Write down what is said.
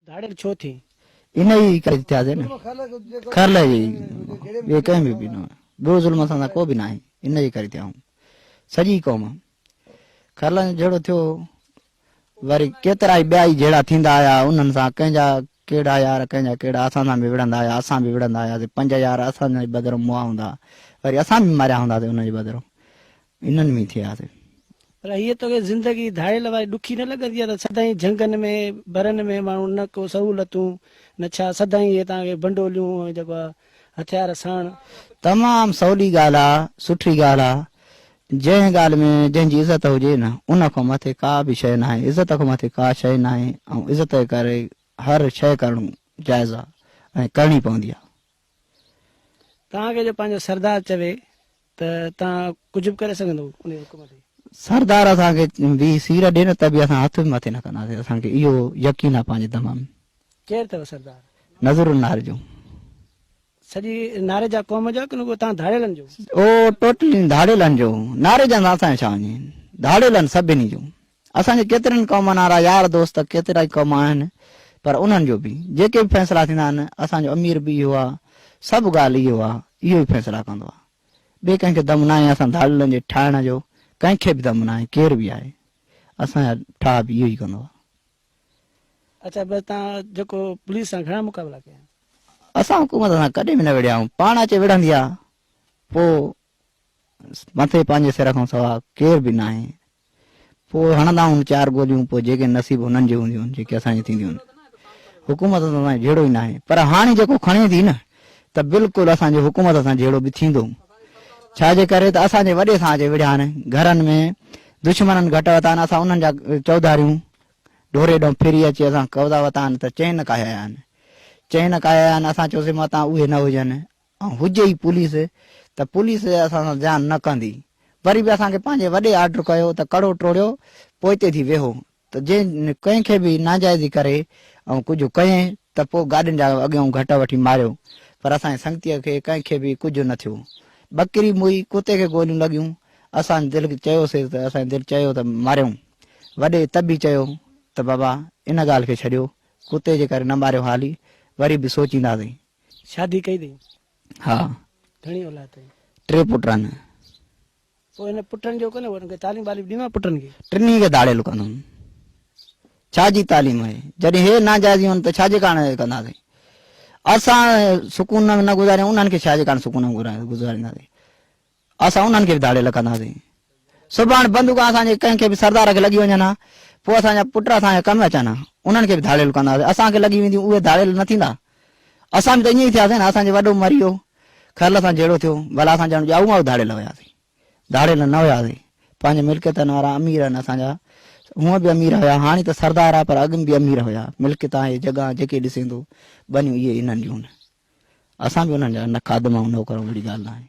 धाड़े छो थी इन ही करे थियासीं न खरल जी ॿिए कंहिं में बि न ॿियो ज़ुल्म असां सां को बि न आहे इन जे करे थिया सॼी क़ौम खरलनि जहिड़ो थियो वरी केतिरा ई ॿिया ई जहिड़ा थींदा आया उन्हनि सां कंहिंजा कहिड़ा यार कंहिंजा कहिड़ा असां सां बि विढ़ंदा आया असां बि विढ़ंदा हुआसीं 5 यार असांजे बदिरां मुआ हूंदा वरी असां बि मारिया हूंदासीं उनजे बदिरां इन्हनि में थियासीं पर हीअ तोखे ज़िंदगी धाड़ियल वारी ॾुखी न लॻंदी आहे त सदाईं झंगनि में बरनि में माण्हू न को सहूलियतूं न छा सदाईं इहे तव्हांखे बंडोलियूं जेको आहे हथियार साण तमामु सवली ॻाल्हि आहे सुठी ॻाल्हि आहे जंहिं ॻाल्हि में जंहिंजी इज़त हुजे न उन खां मथे का बि शइ न आहे इज़त खां मथे का शइ न आहे ऐं इज़त जे करे हर शइ करणु जाइज़ आहे ऐं करणी पवंदी आहे तव्हांखे जो पंहिंजो सरदार चवे त तव्हां कुझु बि करे सघंदो उन हुकुम ते सरदार असांखे बि सीर ॾे न त बि असां हथ बि मथे न कंदासीं असांखे इहो यकीन आहे पंहिंजे दम में केरु अथव सरदार नज़रुनार जो सॼी नारे जा क़ौम जो की तव्हां धाड़ियलनि जो ओ टोटली धाड़ेलनि जो नारे जा असांजे छा वञे धाड़ेलनि सभिनी जो असांजे केतिरनि क़ौमनि वारा यार दोस्त केतिरा ई क़ौम आहिनि पर उन्हनि जो बि जेके बि फ़ैसिला थींदा आहिनि असांजो अमीर बि इहो आहे सभु ॻाल्हि इहो आहे इहो ई फ़ैसिला कंदो आहे ॿिए कंहिंखे दम न आहे असां धाड़ेलनि जे ठाहिण जो कंहिंखे बि दम न आहे केरु बि आहे असांजा ठाह बि इहो ई कंदो आहे अच्छा बसि तव्हां जेको पुलिस सां घणा मुक़ाबला कया असां हुकूमत सां कॾहिं बि न विढ़िया आहियूं पाण अचे विढ़ंदी आहे पोइ मथे पंहिंजे सिर खां सवाइ केर बि न आहे पोइ हणंदा आहियूं 4 गोलियूं पोइ जेके नसीब हुननि जी हूंदियूं आहिनि जेके असांजी थींदियूं आहिनि हुकूमत सां असांजो जहिड़ो ई न आहे पर हाणे जेको खणे थी न त बिल्कुलु असांजे हुकूमत सां जहिड़ो बि थींदो छाजे करे त असांजे वॾे सां अचे विढ़िया आहिनि घरनि में दुश्मननि घटि वरिता आहिनि असां उन्हनि जा चौधारियूं ढोरे ॾों फिरी अची असां कौदा वरिता आहिनि त चैन काया आहिनि चैन काया आहिनि असां चयोसीं मतां उहे न हुजनि ऐं हुजे ई पुलिस त पुलिस असां सां ध्यानु न कंदी वरी बि असांखे पंहिंजे वॾे ऑर्डर कयो त कड़ो टोड़ियो पोइ हिते थी वेहो त जंहिं कंहिंखे बि नाजाइज़ी करे ऐं कुझु कयईं त पोइ गाॾियुनि जा अॻियां घटि वठी मारियो पर असांजे संगतीअ खे कंहिंखे बि कुझु न थियो बकरी मुई कुते खे गोलियूं लॻियूं असांजे दिलि खे चयोसीं त असांजे दिलि चयो त मारियूं वॾे त बि चयो त बाबा इन ॻाल्हि खे छॾियो कुते जे करे न मारियो हाली वरी बि सोचींदासीं शादी कई अथई हा घणी औलाद अथई 3 पुट आहिनि पोइ हिन पुटनि जो कोन्हे हुनखे तालीम वालीम ॾींदो पुटनि खे टिनी खे धाड़ेल कंदुमि छाजी तालीम आहे जॾहिं हे नाजाइज़ियूं आहिनि त छाजे कारण कंदासीं असां सुकून न गुज़ारियूं उन्हनि खे छाजे कारण सुकून गुज़ारींदासीं असां उन्हनि खे बि धाड़ेल कंदासीं सुभाणे बंदूक असांजे कंहिंखे बि सरदार खे लॻी वञनि पोइ असांजा पुट असांजा कमु अचनि उन्हनि खे बि धाड़ेल कंदासीं असांखे लॻी वेंदियूं उहे धाड़ेल न थींदा असां बि त ईअं ई थियासीं न असांजो वॾो मरी वियो खरल सां जहिड़ो थियो भला असां ॼण ॼाऊं आहे धाड़ेल हुयासीं धाड़ेल न हुयासीं पंहिंजे मिल्कियतनि वारा अमीर आहिनि असांजा हूअं बि अमीर हुया हाणे त सरदार आहे पर अॻु बि अमीर हुया मिल्कियत आहे जॻह जेके ॾिसींदो बनियूं इहे इन्हनि जूं असां बि उन्हनि जा न खाधमा न करूं अहिड़ी ॻाल्हि न आहे